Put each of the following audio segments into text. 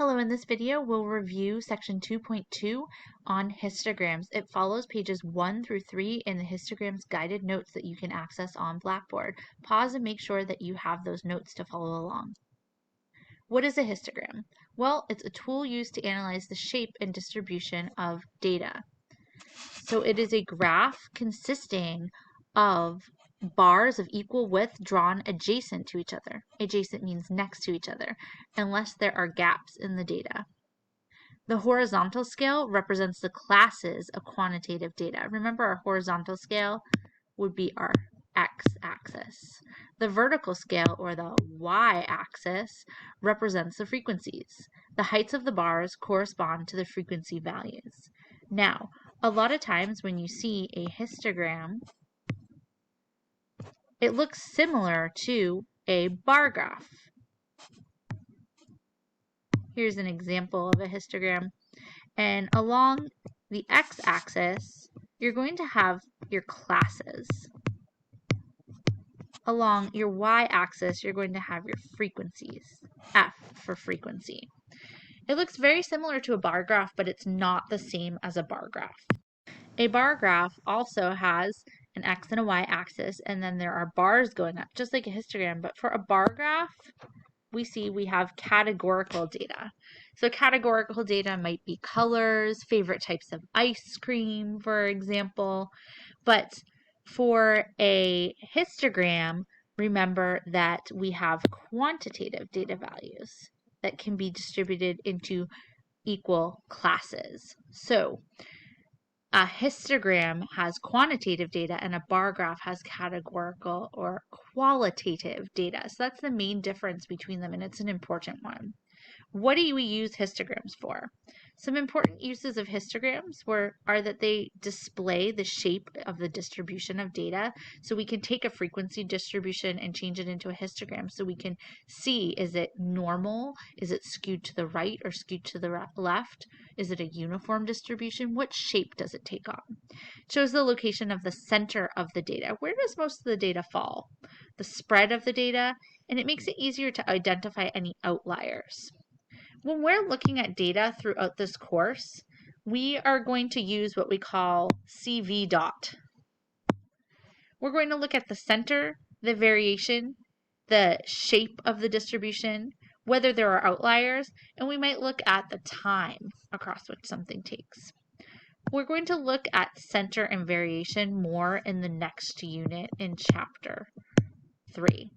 Hello, in this video we'll review section 2.2 on histograms. It follows pages 1 through 3 in the histograms guided notes that you can access on Blackboard. Pause and make sure that you have those notes to follow along. What is a histogram? Well, it's a tool used to analyze the shape and distribution of data. So it is a graph consisting of bars of equal width drawn adjacent to each other. Adjacent means next to each other, unless there are gaps in the data. The horizontal scale represents the classes of quantitative data. Remember, our horizontal scale would be our x-axis. The vertical scale, or the y-axis, represents the frequencies. The heights of the bars correspond to the frequency values. Now, a lot of times when you see a histogram, it looks similar to a bar graph. Here's an example of a histogram. And along the x-axis, you're going to have your classes. Along your y-axis, you're going to have your frequencies. F for frequency. It looks very similar to a bar graph, but it's not the same as a bar graph. A bar graph also has an x and a y-axis, and then there are bars going up, just like a histogram. But for a bar graph, we have categorical data. So categorical data might be colors, favorite types of ice cream, for example. But for a histogram, remember that we have quantitative data values that can be distributed into equal classes. So a histogram has quantitative data and a bar graph has categorical or qualitative data. So that's the main difference between them, and it's an important one. What do we use histograms for? Some important uses of histograms are that they display the shape of the distribution of data. So we can take a frequency distribution and change it into a histogram so we can see, is it normal? Is it skewed to the right or skewed to the left? Is it a uniform distribution? What shape does it take on? It shows the location of the center of the data. Where does most of the data fall? The spread of the data, and it makes it easier to identify any outliers. When we're looking at data throughout this course, we are going to use what we call CV dot. We're going to look at the center, the variation, the shape of the distribution, whether there are outliers, and we might look at the time across which something takes. We're going to look at center and variation more in the next unit in chapter 3.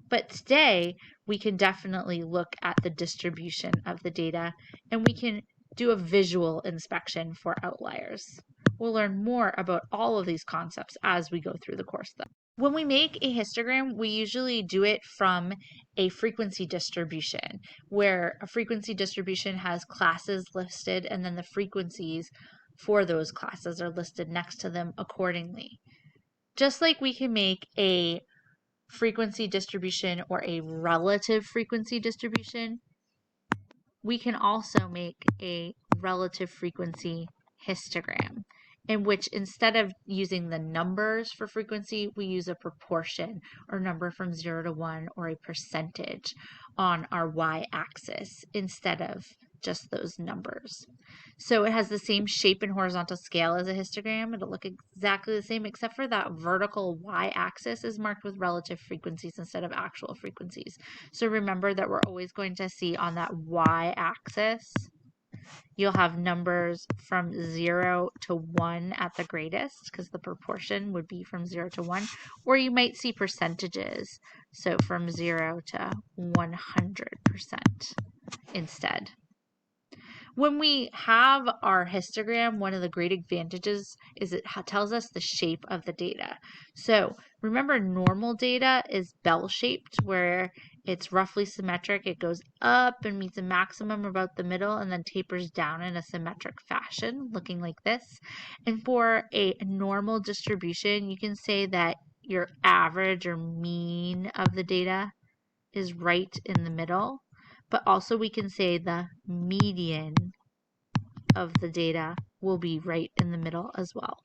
But today, we can definitely look at the distribution of the data, and we can do a visual inspection for outliers. We'll learn more about all of these concepts as we go through the course, though. When we make a histogram, we usually do it from a frequency distribution, where a frequency distribution has classes listed, and then the frequencies for those classes are listed next to them accordingly. Just like we can make a frequency distribution or a relative frequency distribution, we can also make a relative frequency histogram, in which instead of using the numbers for frequency, we use a proportion or number from 0 to 1 or a percentage on our y-axis instead of just those numbers. So it has the same shape and horizontal scale as a histogram. It'll look exactly the same, except for that vertical y-axis is marked with relative frequencies instead of actual frequencies. So remember that we're always going to see on that y-axis, you'll have numbers from 0 to 1 at the greatest, because the proportion would be from 0 to 1, or you might see percentages, so from 0 to 100% instead. When we have our histogram, one of the great advantages is it tells us the shape of the data. So remember, normal data is bell-shaped, where it's roughly symmetric. It goes up and meets a maximum about the middle and then tapers down in a symmetric fashion, looking like this. And for a normal distribution, you can say that your average or mean of the data is right in the middle. But also we can say the median of the data will be right in the middle as well.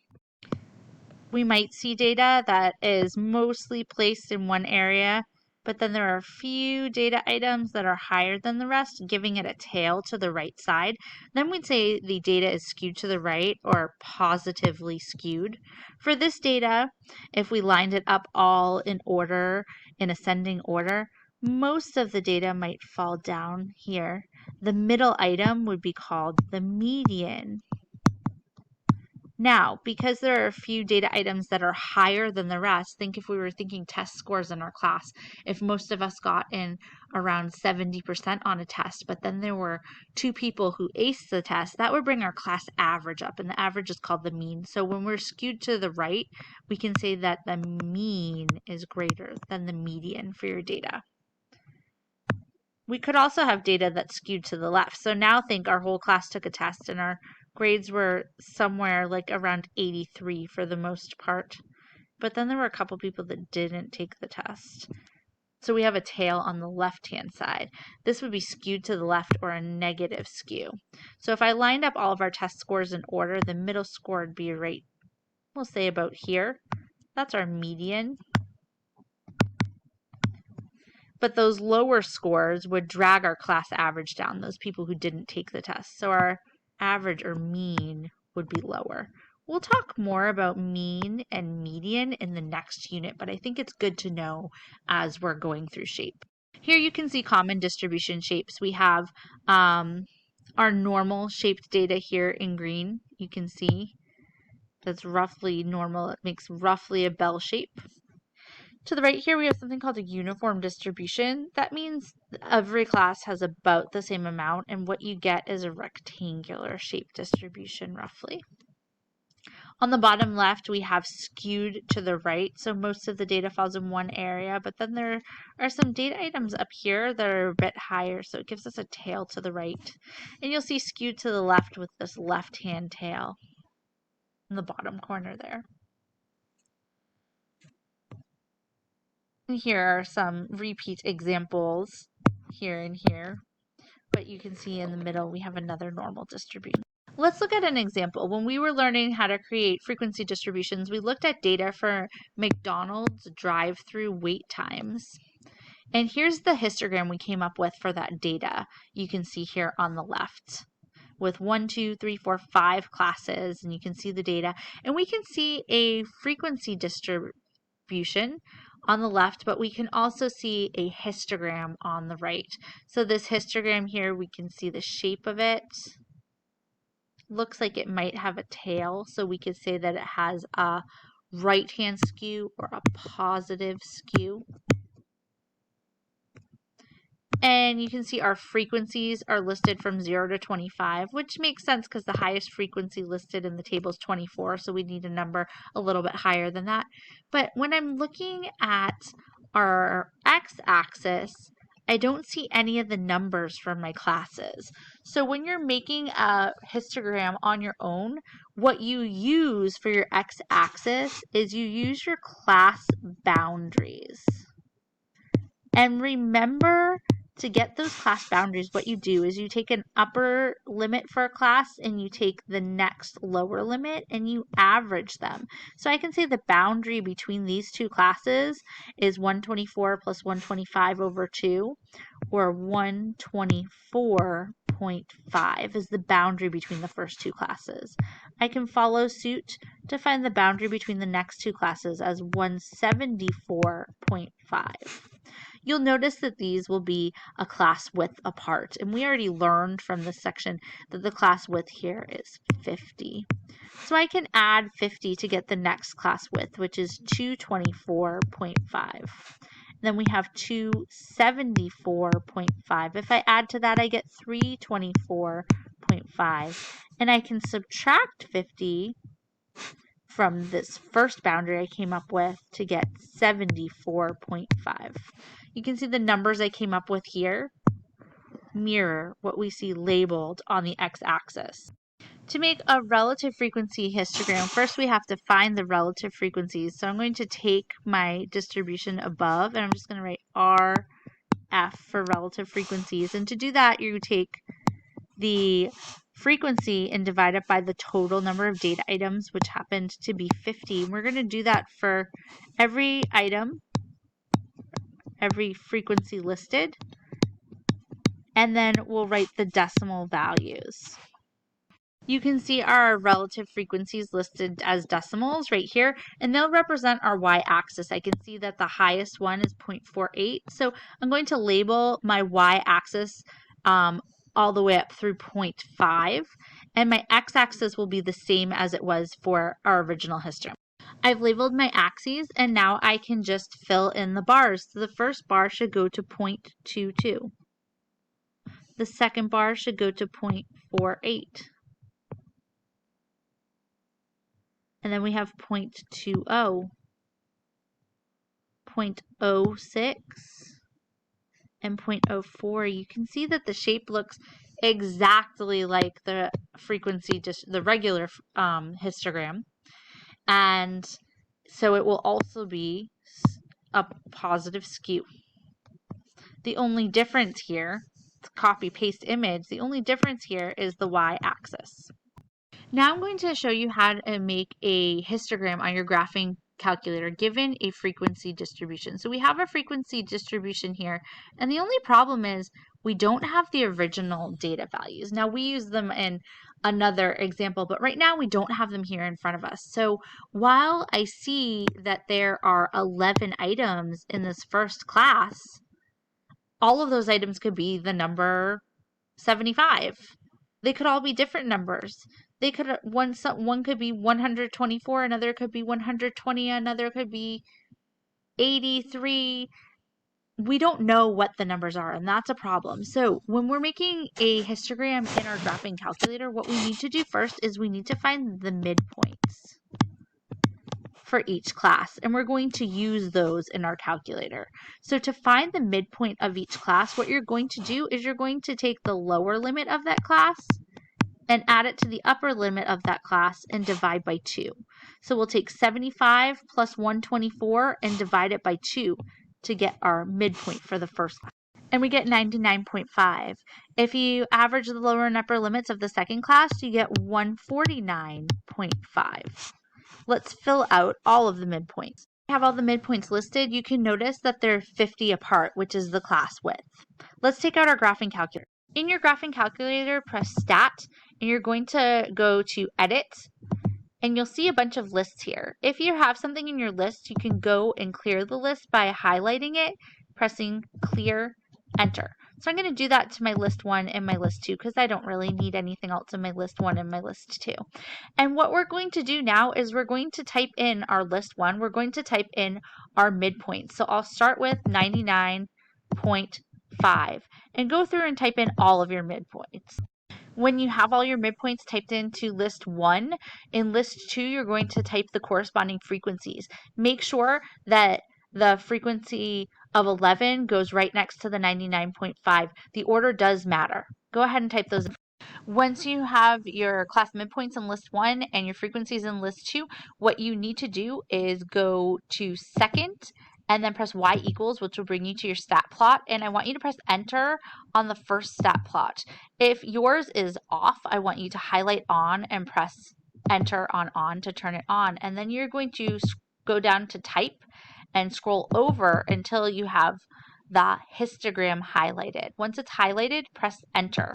We might see data that is mostly placed in one area but then there are a few data items that are higher than the rest, giving it a tail to the right side. Then we'd say the data is skewed to the right or positively skewed. For this data, if we lined it up all in order, in ascending order, most of the data might fall down here. The middle item would be called the median. Now, because there are a few data items that are higher than the rest, think if we were thinking test scores in our class, if most of us got in around 70% on a test, but then there were 2 people who aced the test, that would bring our class average up, and the average is called the mean. So when we're skewed to the right, we can say that the mean is greater than the median for your data. We could also have data that's skewed to the left. So now think our whole class took a test and our grades were somewhere like around 83 for the most part. But then there were a couple people that didn't take the test. So we have a tail on the left-hand side. This would be skewed to the left or a negative skew. So if I lined up all of our test scores in order, the middle score would be right, we'll say about here. That's our median. But those lower scores would drag our class average down, those people who didn't take the test. So our average or mean would be lower. We'll talk more about mean and median in the next unit, but I think it's good to know as we're going through shape. Here you can see common distribution shapes. We have our normal shaped data here in green. You can see that's roughly normal. It makes roughly a bell shape. To the right here, we have something called a uniform distribution. That means every class has about the same amount, and what you get is a rectangular shape distribution, roughly. On the bottom left, we have skewed to the right, so most of the data falls in one area, but then there are some data items up here that are a bit higher, so it gives us a tail to the right. And you'll see skewed to the left with this left-hand tail in the bottom corner there. Here are some repeat examples here and here, but you can see in the middle we have another normal distribution. Let's look at an example. When we were learning how to create frequency distributions, we looked at data for McDonald's drive-through wait times. And here's the histogram we came up with for that data. You can see here on the left with 1, 2, 3, 4, 5 classes, and you can see the data. And we can see a frequency distribution on the left, but we can also see a histogram on the right. So this histogram here, we can see the shape of it. Looks like it might have a tail, so we could say that it has a right-hand skew or a positive skew. And you can see our frequencies are listed from 0 to 25, which makes sense because the highest frequency listed in the table is 24, so we need a number a little bit higher than that. But when I'm looking at our x-axis, I don't see any of the numbers from my classes. So when you're making a histogram on your own, what you use for your x-axis is you use your class boundaries. And remember, to get those class boundaries, what you do is you take an upper limit for a class and you take the next lower limit and you average them. So I can say the boundary between these two classes is 124 plus 125 over 2, or 124.5 is the boundary between the first two classes. I can follow suit to find the boundary between the next two classes as 174.5. You'll notice that these will be a class width apart, and we already learned from this section that the class width here is 50. So I can add 50 to get the next class width, which is 224.5. Then we have 274.5. If I add to that, I get 324.5, and I can subtract 50 from this first boundary I came up with to get 74.5. You can see the numbers I came up with here mirror what we see labeled on the x-axis. To make a relative frequency histogram, first we have to find the relative frequencies. So I'm going to take my distribution above and I'm just going to write RF for relative frequencies. And to do that, you take the frequency and divide it by the total number of data items, which happened to be 50. We're going to do that for every item, every frequency listed, and then we'll write the decimal values. You can see our relative frequencies listed as decimals right here, and they'll represent our y-axis. I can see that the highest one is 0.48, so I'm going to label my y-axis all the way up through 0.5, and my x-axis will be the same as it was for our original histogram. I've labeled my axes, and now I can just fill in the bars. So the first bar should go to 0.22. The second bar should go to 0.48. And then we have 0.20, 0.06, and 0.04. You can see that the shape looks exactly like the frequency, just the regular histogram. And so it will also be a positive skew. The only difference here, copy paste image, the only difference here is the y-axis. Now I'm going to show you how to make a histogram on your graphing calculator given a frequency distribution. So we have a frequency distribution here, and the only problem is we don't have the original data values. Now we use them in another example, but right now we don't have them here in front of us. So while I see that there are 11 items in this first class, all of those items could be the number 75. They could all be different numbers. They could one could be 124, another could be 120, another could be 83. We don't know what the numbers are, and that's a problem. So when we're making a histogram in our graphing calculator, what we need to do first is we need to find the midpoints for each class, and we're going to use those in our calculator. So to find the midpoint of each class, what you're going to do is you're going to take the lower limit of that class and add it to the upper limit of that class and divide by 2. So we'll take 75 plus 124 and divide it by 2 to get our midpoint for the first class. And we get 99.5. If you average the lower and upper limits of the second class, you get 149.5. Let's fill out all of the midpoints. I have all the midpoints listed. You can notice that they're 50 apart, which is the class width. Let's take out our graphing calculator. In your graphing calculator, press Stat, and you're going to go to Edit, and you'll see a bunch of lists here. If you have something in your list, you can go and clear the list by highlighting it, pressing Clear, Enter. So I'm going to do that to my list 1 and my list 2 because I don't really need anything else in my list 1 and my list 2. And what we're going to do now is we're going to type in our list 1. We're going to type in our midpoint. So I'll start with 99.5 and go through and type in all of your midpoints. When you have all your midpoints typed into list 1, in list 2, you're going to type the corresponding frequencies. Make sure that the frequency of 11 goes right next to the 99.5. The order does matter. Go ahead and type those in. Once you have your class midpoints in list 1 and your frequencies in list 2, what you need to do is go to second and then press Y equals, which will bring you to your stat plot. And I want you to press enter on the first stat plot. If yours is off, I want you to highlight on and press enter on to turn it on. And then you're going to go down to type and scroll over until you have the histogram highlighted. Once it's highlighted, press enter.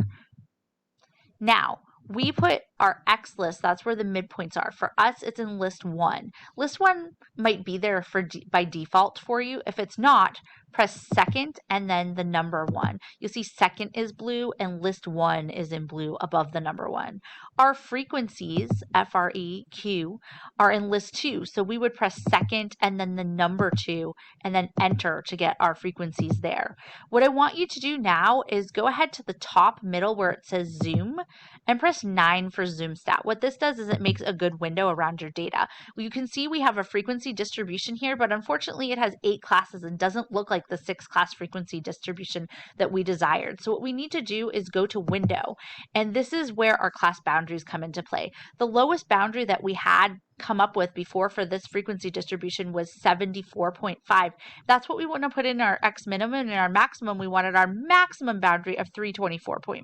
Now, we put our X list, that's where the midpoints are. For us, it's in list 1. List 1 might be there by default for you. If it's not, press second and then the number 1. You'll see second is blue and list 1 is in blue above the number 1. Our frequencies, FREQ, are in list 2. So we would press second and then the number 2 and then enter to get our frequencies there. What I want you to do now is go ahead to the top middle where it says zoom and press 9 for zoom stat. What this does is it makes a good window around your data. You can see we have a frequency distribution here, but unfortunately it has 8 classes and doesn't look like the 6 class frequency distribution that we desired. So what we need to do is go to window, and this is where our class boundaries come into play. The lowest boundary that we had come up with before for this frequency distribution was 74.5. That's what we want to put in our X minimum, and our maximum, we wanted our maximum boundary of 324.5.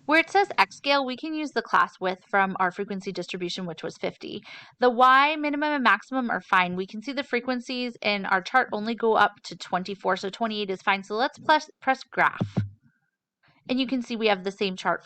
Where it says X scale, we can use the class width from our frequency distribution, which was 50. The Y minimum and maximum are fine. We can see the frequencies in our chart only go up to 24, so 28 is fine. So let's press graph. And you can see we have the same chart